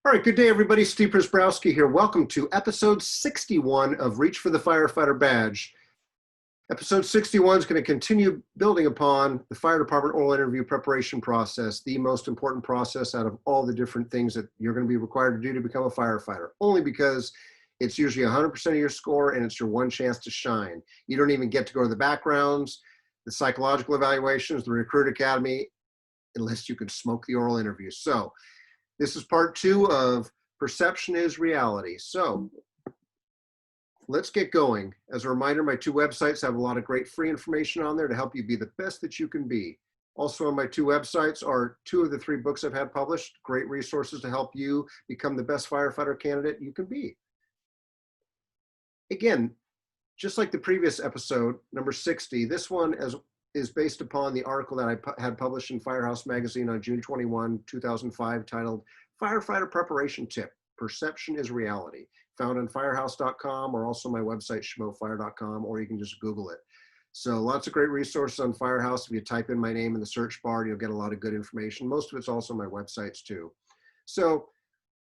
All right, good day, everybody. Steve Prziborowski here. Welcome to episode 61 of Reach for the Firefighter Badge. Episode 61 is going to continue building upon the fire department oral interview preparation process, the most important process out of all the different things that you're going to be required to do to become a firefighter, only because it's usually 100% of your score and it's your one chance to shine. You don't even get to go to the backgrounds, the psychological evaluations, the recruit academy, unless you can smoke the oral interview. So this is part 2 of Perception is Reality. So let's get going. As a reminder, my 2 websites have a lot of great free information on there to help you be the best that you can be. Also on my 2 websites are 2 of the 3 books I've had published, great resources to help you become the best firefighter candidate you can be. Again, just like the previous episode, number 60, this one is based upon the article that I had published in Firehouse Magazine on June 21, 2005, titled Firefighter Preparation Tip, Perception is Reality, found on firehouse.com or also my website, schmofire.com, or you can just Google it. So lots of great resources on Firehouse. If you type in my name in the search bar, you'll get a lot of good information. Most of it's also my websites too. So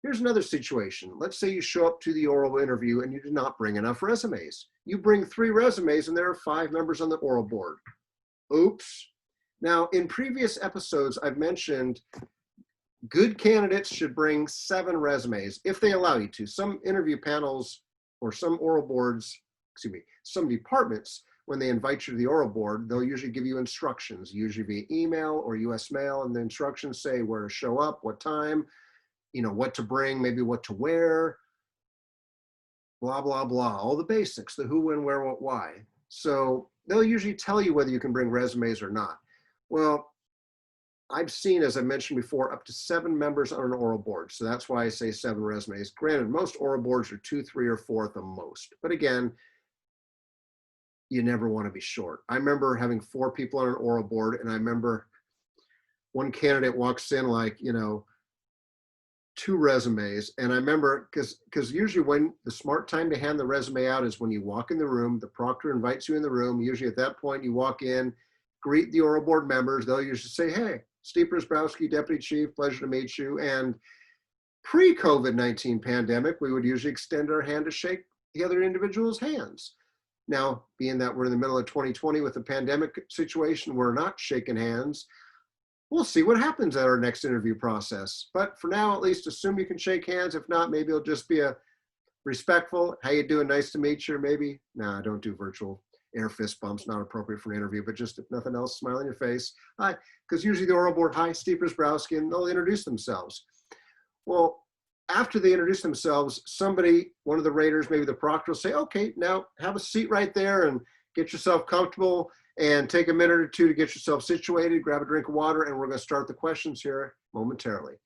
here's another situation. Let's say you show up to the oral interview and you did not bring enough resumes. You bring 3 resumes and there are 5 members on the oral board. Oops. Now, in previous episodes, I've mentioned good candidates should bring 7 resumes if they allow you to. Some interview panels or some oral boards, some departments, when they invite you to the oral board, they'll usually give you instructions, usually via email or US mail, and the instructions say where to show up, what time, what to bring, maybe what to wear, blah, blah, blah, all the basics, the who, when, where, what, why. So they'll usually tell you whether you can bring resumes or not. Well, I've seen, as I mentioned before, up to 7 members on an oral board. So that's why I say 7 resumes. Granted, most oral boards are 2, 3, or 4 at the most. But again, you never want to be short. I remember having 4 people on an oral board, and I remember one candidate walks in like, 2 resumes. And I remember, because usually when the smart time to hand the resume out is when you walk in the room, the proctor invites you in the room. Usually at that point, you walk in, greet the oral board members. They'll usually say, hey, Steve Prziborowski, Deputy Chief, pleasure to meet you. And pre-COVID-19 pandemic, we would usually extend our hand to shake the other individual's hands. Now, being that we're in the middle of 2020 with the pandemic situation, we're not shaking hands. We'll see what happens at our next interview process. But for now, at least assume you can shake hands. If not, maybe it'll just be a respectful, how you doing, nice to meet you, maybe. Nah, don't do virtual air fist bumps, not appropriate for an interview, but just if nothing else, smile on your face. Hi, because usually the oral board, hi, Steve Prziborowski, and they'll introduce themselves. Well, after they introduce themselves, somebody, one of the raters, maybe the proctor will say, okay, now have a seat right there and get yourself comfortable and take a minute or 2 to get yourself situated, grab a drink of water, and we're going to start the questions here momentarily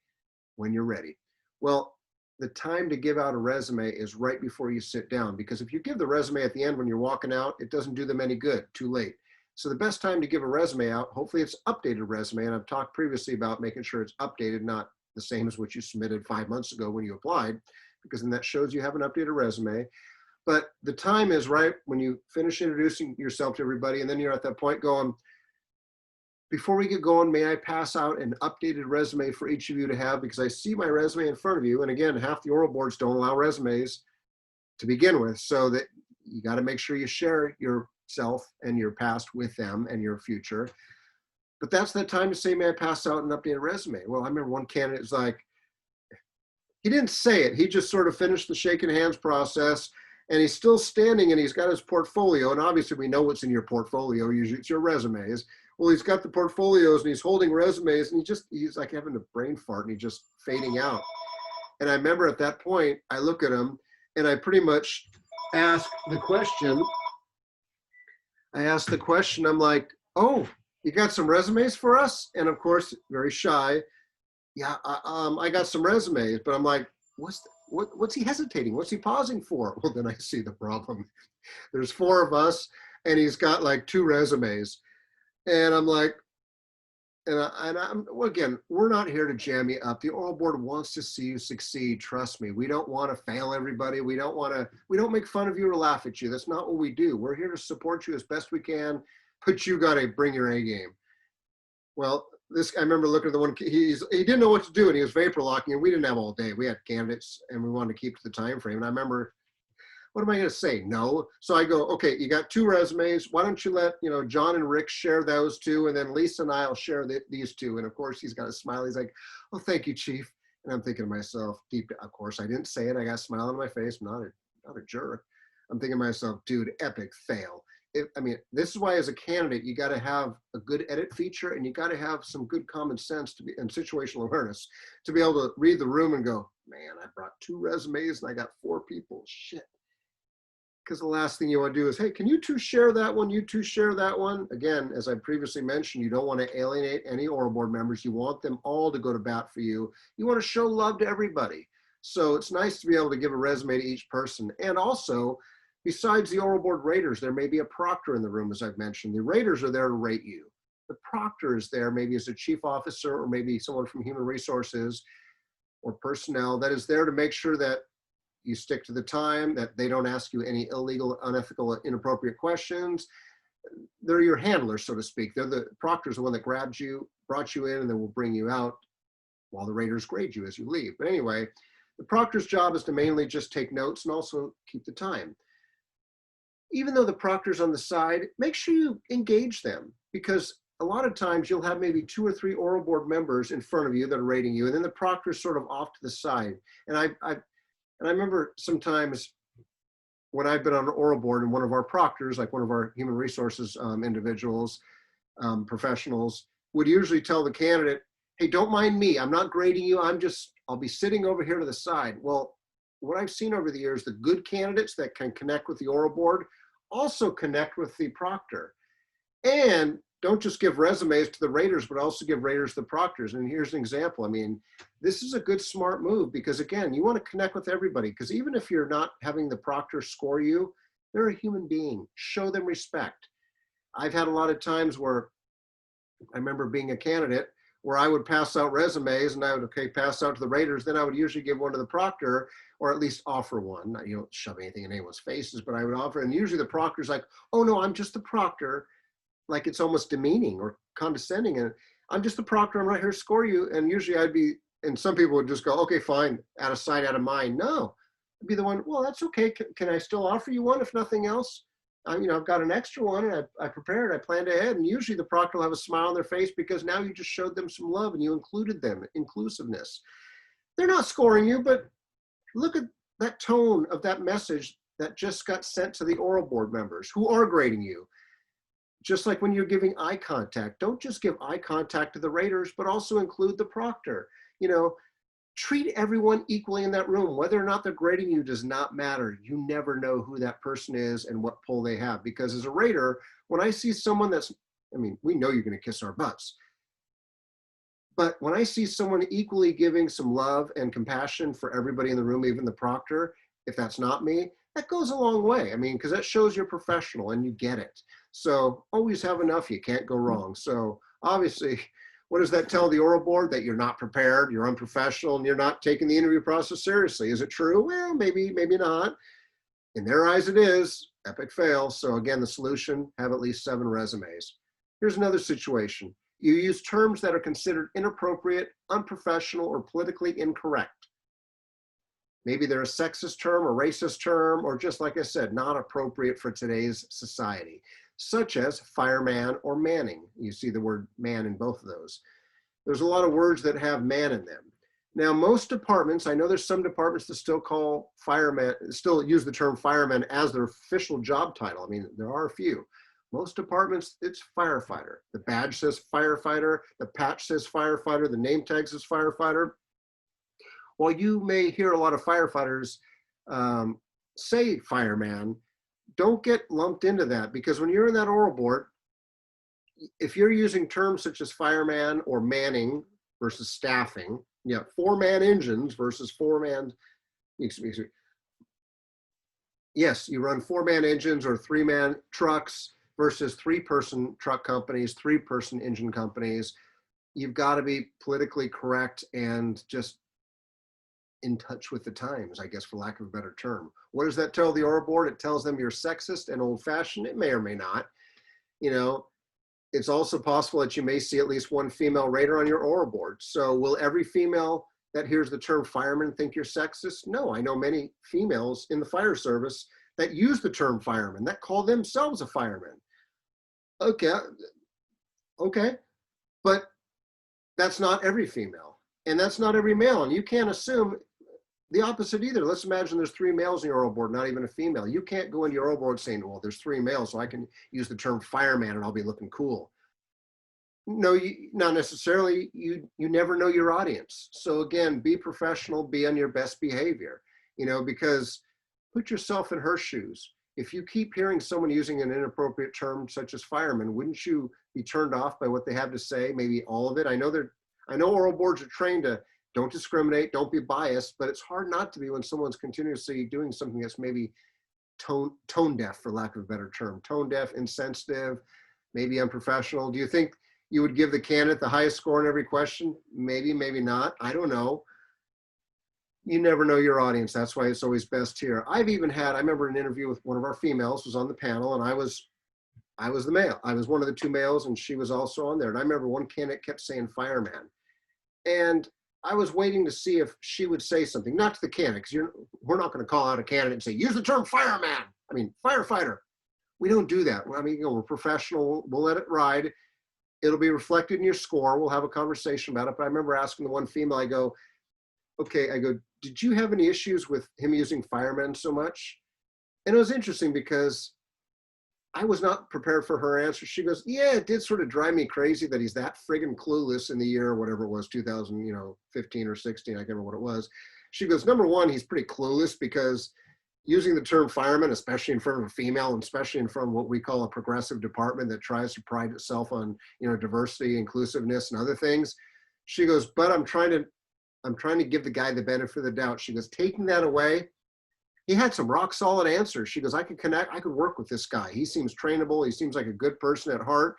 when you're ready. Well, the time to give out a resume is right before you sit down, because if you give the resume at the end when you're walking out, it doesn't do them any good, too late. So the best time to give a resume out, hopefully it's updated resume, and I've talked previously about making sure it's updated, not the same as what you submitted 5 months ago when you applied, because then that shows you have an updated resume. But the time is right when you finish introducing yourself to everybody, and then you're at that point going, before we get going, may I pass out an updated resume for each of you to have, because I see my resume in front of you. And again, half the oral boards don't allow resumes to begin with, so that you got to make sure you share yourself and your past with them and your future. But that's the time to say, may I pass out an updated resume? Well, I remember one candidate was like, he didn't say it. He just sort of finished the shaking hands process, and he's still standing and he's got his portfolio. And obviously we know what's in your portfolio. Usually it's your resumes. Well, he's got the portfolios and he's holding resumes, and he's like having a brain fart and he's just fading out. And I remember at that point, I look at him and I pretty much ask the question. I'm like, oh, you got some resumes for us? And of course, very shy. Yeah, I got some resumes, but I'm like, what's he hesitating? What's he pausing for? Well, then I see the problem. There's 4 of us and he's got like 2 resumes. And I'm like, well, again, we're not here to jam you up. The oral board wants to see you succeed. Trust me. We don't want to fail everybody. We don't make fun of you or laugh at you. That's not what we do. We're here to support you as best we can, but you got to bring your A game. Well, I remember looking at the one, he didn't know what to do, and he was vapor locking, and we didn't have all day. We had candidates, and we wanted to keep to the time frame. And I remember, what am I going to say? No. So I go, okay, you got 2 resumes. Why don't you let, John and Rick share those 2, and then Lisa and I'll share these 2. And of course, he's got a smile. He's like, oh, thank you, Chief. And I'm thinking to myself, of course, I didn't say it. I got a smile on my face. I'm not a jerk. I'm thinking to myself, dude, epic fail. This is why as a candidate, you got to have a good edit feature, and you got to have some good common sense and situational awareness to be able to read the room and go, man, I brought 2 resumes and I got 4 people. Shit. Because the last thing you want to do is, hey, can you 2 share that one? You 2 share that one. Again, as I previously mentioned, you don't want to alienate any oral board members. You want them all to go to bat for you. You want to show love to everybody. So it's nice to be able to give a resume to each person. And also, besides the oral board raters, there may be a proctor in the room, as I've mentioned. The raters are there to rate you. The proctor is there maybe as a chief officer, or maybe someone from human resources or personnel that is there to make sure that you stick to the time, that they don't ask you any illegal, unethical, inappropriate questions. They're your handlers, so to speak. The proctor's the one that brought you in, and then will bring you out while the raters grade you as you leave. But anyway, the proctor's job is to mainly just take notes and also keep the time. Even though the proctor's on the side, make sure you engage them, because a lot of times you'll have maybe 2 or 3 oral board members in front of you that are rating you, and then the proctor's sort of off to the side. And I remember sometimes when I've been on an oral board, and one of our proctors, like one of our human resources individuals, professionals, would usually tell the candidate, hey, don't mind me. I'm not grading you. I'll be sitting over here to the side. Well, what I've seen over the years, the good candidates that can connect with the oral board also connect with the proctor. And don't just give resumes to the raters, but also give raters to the proctors. And here's an example. This is a good, smart move, because again, you want to connect with everybody, because even if you're not having the proctor score you, they're a human being. Show them respect. I've had a lot of times where I remember being a candidate where I would pass out resumes, and I would, pass out to the raters. Then I would usually give one to the proctor, or at least offer one. You don't shove anything in anyone's faces, but I would offer. And usually the proctor's like, oh no, I'm just the proctor. Like it's almost demeaning or condescending. And I'm just the proctor, I'm right here to score you. And usually and some people would just go, okay, fine, out of sight, out of mind. No, I'd be the one, well, that's okay. Can I still offer you one if nothing else? I've got an extra one, and I prepared, I planned ahead. And usually the proctor will have a smile on their face, because now you just showed them some love and you included them, inclusiveness. They're not scoring you, but look at that tone of that message that just got sent to the oral board members who are grading you. Just like when you're giving eye contact, don't just give eye contact to the raters, but also include the proctor. Treat everyone equally in that room. Whether or not they're grading you does not matter. You never know who that person is and what pull they have. Because as a rater, when I see someone we know you're going to kiss our butts. But when I see someone equally giving some love and compassion for everybody in the room, even the proctor, if that's not me, that goes a long way. Because that shows you're professional and you get it. So always have enough. You can't go wrong. So obviously, what does that tell the oral board? That you're not prepared, you're unprofessional, and you're not taking the interview process seriously. Is it true? Well, maybe not. In their eyes, it is. Epic fail. So again, the solution, have at least 7 resumes. Here's another situation. You use terms that are considered inappropriate, unprofessional, or politically incorrect. Maybe they're a sexist term, or racist term, or just like I said, not appropriate for today's society, such as fireman or manning. You see the word man in both of those. There's a lot of words that have man in them. Now, most departments, I know there's some departments that still call fireman, still use the term fireman as their official job title. There are a few. Most departments, it's firefighter. The badge says firefighter, the patch says firefighter, the name tag says firefighter. While you may hear a lot of firefighters say fireman, don't get lumped into that, because when you're in that oral board, if you're using terms such as fireman or manning versus staffing, 4-man engines versus 4-man, yes, you run 4-man engines or 3-man trucks versus 3-person truck companies, 3-person engine companies. You've got to be politically correct and just in touch with the times, I guess, for lack of a better term. What does that tell the oral board? It tells them you're sexist and old-fashioned. It may or may not. It's also possible that you may see at least one female rater on your oral board. So will every female that hears the term fireman think you're sexist? No, I know many females in the fire service that use the term fireman, that call themselves a fireman. Okay, okay, but that's not every female, and that's not every male, and you can't assume the opposite either. Let's imagine there's 3 males in your oral board, not even a female. You can't go into your oral board saying, well, there's 3 males, so I can use the term fireman and I'll be looking cool. No, not necessarily. You never know your audience. So again, be professional, be on your best behavior, because put yourself in her shoes. If you keep hearing someone using an inappropriate term such as fireman, wouldn't you be turned off by what they have to say? Maybe all of it. I know oral boards are trained to don't discriminate, don't be biased, but it's hard not to be when someone's continuously doing something that's maybe tone deaf, for lack of a better term. Tone deaf, insensitive, maybe unprofessional. Do you think you would give the candidate the highest score in every question? Maybe, maybe not. I don't know. You never know your audience. That's why it's always best here. I remember an interview with one of our females was on the panel, and I was the male. I was one of the 2 males, and she was also on there. And I remember one candidate kept saying fireman. And I was waiting to see if she would say something, not to the candidate, because we're not going to call out a candidate and say, use the term fireman. I mean, firefighter. We don't do that. I mean, we're professional. We'll let it ride. It'll be reflected in your score. We'll have a conversation about it. But I remember asking the one female, I go, did you have any issues with him using firemen so much? And it was interesting because I was not prepared for her answer. She goes, yeah, it did sort of drive me crazy that he's that friggin' clueless in the year, whatever it was, 2015 or 16, I can't remember what it was. She goes, number one, he's pretty clueless because using the term fireman, especially in front of a female, and especially in front of what we call a progressive department that tries to pride itself on, diversity, inclusiveness, and other things. She goes, but I'm trying to give the guy the benefit of the doubt. She goes, taking that away, he had some rock solid answers. She goes, I could work with this guy. He seems trainable. He seems like a good person at heart.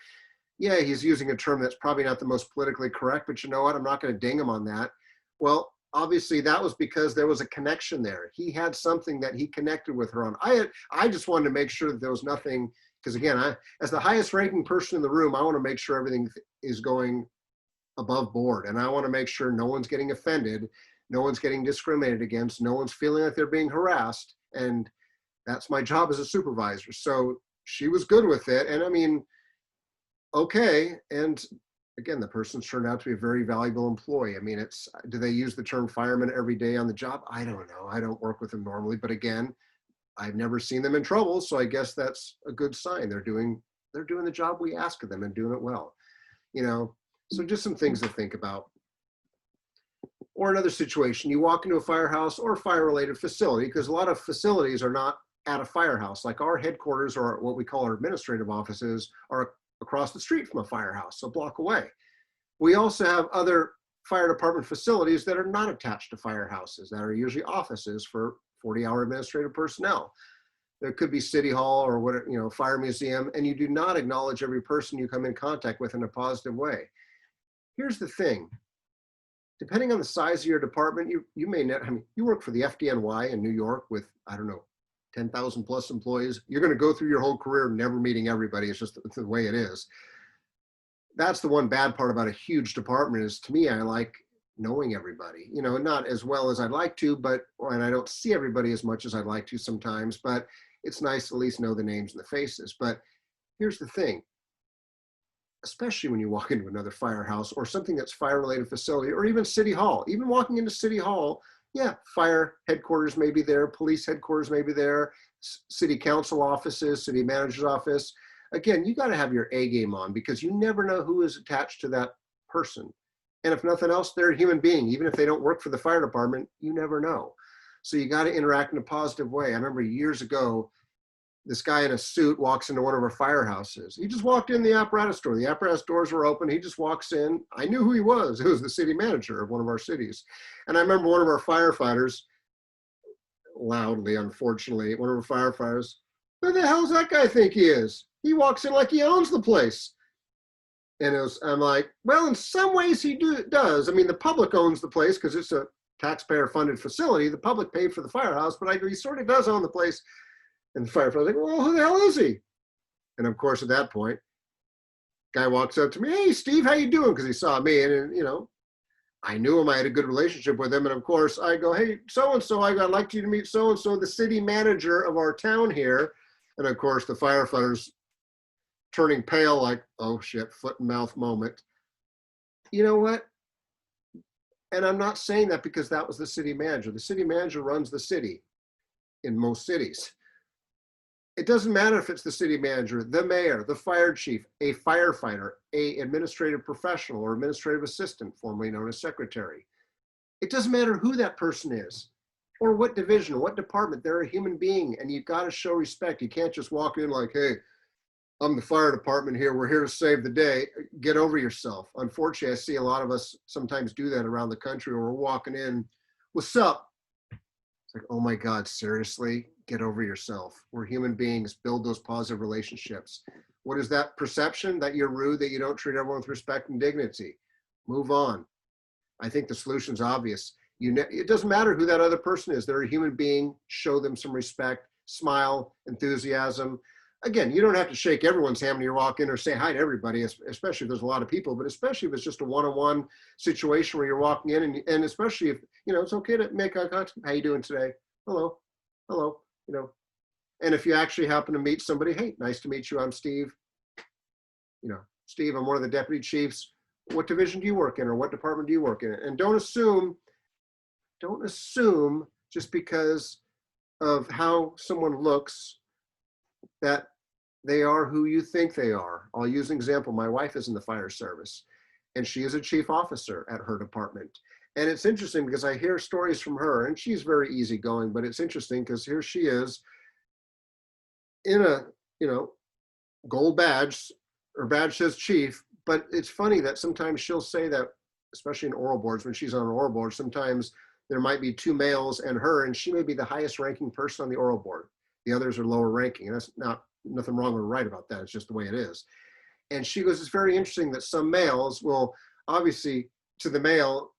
Yeah, he's using a term that's probably not the most politically correct, but you know what? I'm not going to ding him on that. Well, obviously that was because there was a connection there. He had something that he connected with her on. I just wanted to make sure that there was nothing, because again, as the highest ranking person in the room, I want to make sure everything is going above board. And I want to make sure no one's getting offended, no one's getting discriminated against, no one's feeling like they're being harassed. And that's my job as a supervisor. So she was good with it. And I mean, okay. And again, the person's turned out to be a very valuable employee. I mean, do they use the term fireman every day on the job? I don't know. I don't work with them normally, but again, I've never seen them in trouble. So I guess that's a good sign. They're doing the job we ask of them and doing it well, So just some things to think about. Or another situation, you walk into a firehouse or fire-related facility, because a lot of facilities are not at a firehouse. Like our headquarters, or what we call our administrative offices, are across the street from a firehouse, a block away. We also have other fire department facilities that are not attached to firehouses, that are usually offices for 40-hour administrative personnel. There could be city hall or whatever, fire museum, and you do not acknowledge every person you come in contact with in a positive way. Here's the thing. Depending on the size of your department, you may not, you work for the FDNY in New York with, 10,000 plus employees. You're going to go through your whole career never meeting everybody. It's just the way it is. That's the one bad part about a huge department is, to me, I like knowing everybody, not as well as I'd like to, and I don't see everybody as much as I'd like to sometimes, but it's nice to at least know the names and the faces. But here's the thing. Especially when you walk into another firehouse or something that's fire-related facility, or even City Hall. Even walking into City Hall, yeah, fire headquarters may be there, police headquarters may be there, city council offices, city manager's office. Again, you got to have your A game on, because you never know who is attached to that person. And if nothing else, they're a human being. Even if they don't work for the fire department, you never know. So you got to interact in a positive way. I remember years ago, this guy in a suit walks into one of our firehouses. He just walked in the apparatus door. The apparatus doors were open. He just walks in. I knew who he was. It was the city manager of one of our cities. And I remember one of our firefighters, loudly, unfortunately, one of our firefighters, who the hell does that guy think he is? He walks in like he owns the place. And I'm like, well, in some ways he does. I mean, the public owns the place because it's a taxpayer-funded facility. The public paid for the firehouse, but he sort of does own the place. And the firefighter's like, well, who the hell is he? And of course, at that point, Guy walks up to me, hey, Steve, how you doing? Because he saw me, and you know, I knew him. I had a good relationship with him. And of course, I go, hey, so-and-so, I'd like you to meet so-and-so, the city manager of our town here. And of course, the firefighters turning pale like, oh shit, foot and mouth moment. You know what? And I'm not saying that because that was the city manager. The city manager runs the city in most cities. It doesn't matter if it's the city manager, the mayor, the fire chief, a firefighter, a administrative professional or administrative assistant, formerly known as secretary. It doesn't matter who that person is or what division, what department. They're a human being, and you've got to show respect. You can't just walk in like, hey, I'm the fire department here. We're here to save the day. Get over yourself. Unfortunately, I see a lot of us sometimes do that around the country where we're walking in, what's up? It's like, oh my God, seriously? Get over yourself. We're human beings. Build those positive relationships. What is that perception? That you're rude, that you don't treat everyone with respect and dignity. Move on. I think the solution's obvious. It doesn't matter who that other person is. They're a human being. Show them some respect, smile, enthusiasm. Again, you don't have to shake everyone's hand when you walk in or say hi to everybody, especially if there's a lot of people, but especially if it's just a one-on-one situation where you're walking in, and especially if, you know, it's okay to make eye contact. How you doing today? Hello, hello, you know. And if you actually happen to meet somebody, hey, nice to meet you, I'm Steve. You know, Steve, I'm one of the deputy chiefs. What division do you work in, or what department do you work in? And don't assume just because of how someone looks that they are who you think they are. I'll use an example. My wife is in the fire service, and she is a chief officer at her department. And it's interesting because I hear stories from her, and she's very easygoing, but it's interesting because here she is in a, you know, gold badge, her badge says chief, but it's funny that sometimes she'll say that, especially in oral boards, when she's on an oral board, sometimes there might be two males and her, and she may be the highest ranking person on the oral board. The others are lower ranking, and that's nothing wrong or right about that. It's just the way it is. And she goes, it's very interesting that some males will obviously to the male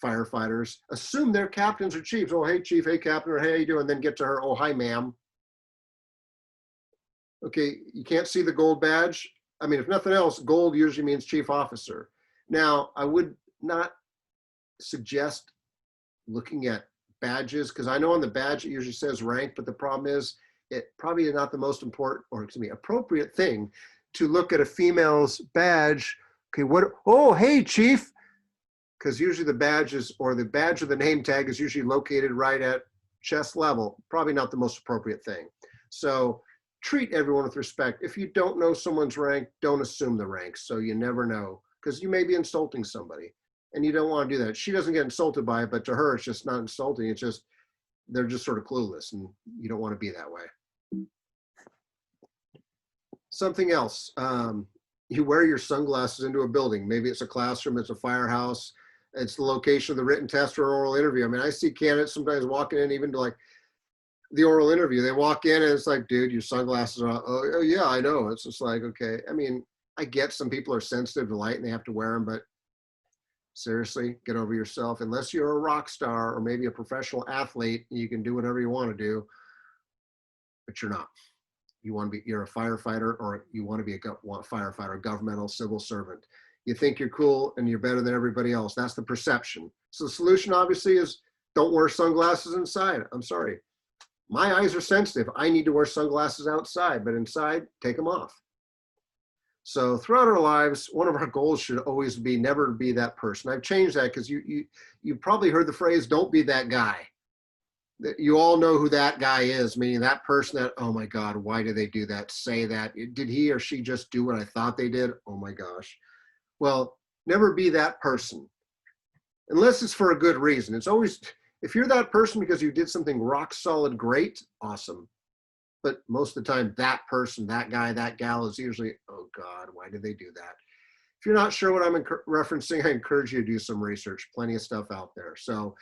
firefighters assume they're captains or chiefs. Oh, hey chief, hey captain, or hey, how you doing? And then get to her, oh, hi ma'am. Okay, you can't see the gold badge. I mean, if nothing else, gold usually means chief officer. Now, I would not suggest looking at badges, because I know on the badge it usually says rank, but the problem is it probably is not the most important, or excuse me, appropriate thing to look at a female's badge. Okay, what, oh, hey chief, because usually the badges or the badge or the name tag is usually located right at chest level. Probably not the most appropriate thing. So treat everyone with respect. If you don't know someone's rank, don't assume the rank. So you never know, because you may be insulting somebody and you don't want to do that. She doesn't get insulted by it, but to her, it's just not insulting. It's just, they're just sort of clueless, and you don't want to be that way. Something else, you wear your sunglasses into a building. Maybe it's a classroom, it's a firehouse, it's the location of the written test or oral interview. I mean, I see candidates sometimes walking in even to like the oral interview. They walk in and it's like, dude, your sunglasses are on. Oh yeah, I know. It's just like, okay. I mean, I get some people are sensitive to light and they have to wear them, but seriously, get over yourself. Unless you're a rock star or maybe a professional athlete, you can do whatever you want to do, but you're not. You want to be, you're a firefighter, or you want to be a firefighter, governmental civil servant. You think you're cool and you're better than everybody else. That's the perception. So the solution obviously is don't wear sunglasses inside. I'm sorry. My eyes are sensitive. I need to wear sunglasses outside, but inside, take them off. So throughout our lives, one of our goals should always be never be that person. I've changed that because you probably heard the phrase, don't be that guy. You all know who that guy is, meaning that person that, oh my God, why did they do that? Say that. Did he or she just do what I thought they did? Oh my gosh. Well, never be that person unless it's for a good reason. It's always, if you're that person because you did something rock solid great, awesome. But most of the time, that person, that guy, that gal is usually, oh God, why did they do that? If you're not sure what I'm referencing, I encourage you to do some research. Plenty of stuff out there. So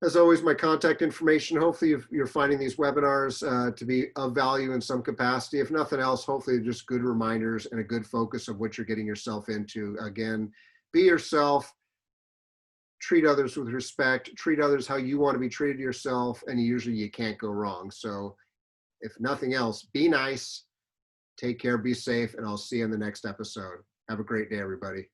as always, my contact information, hopefully you're finding these webinars to be of value in some capacity. If nothing else, hopefully just good reminders and a good focus of what you're getting yourself into. Again, be yourself, treat others with respect, treat others how you want to be treated yourself, and usually you can't go wrong. So if nothing else, be nice, Take care, be safe, and I'll see you in the next episode. Have a great day, everybody.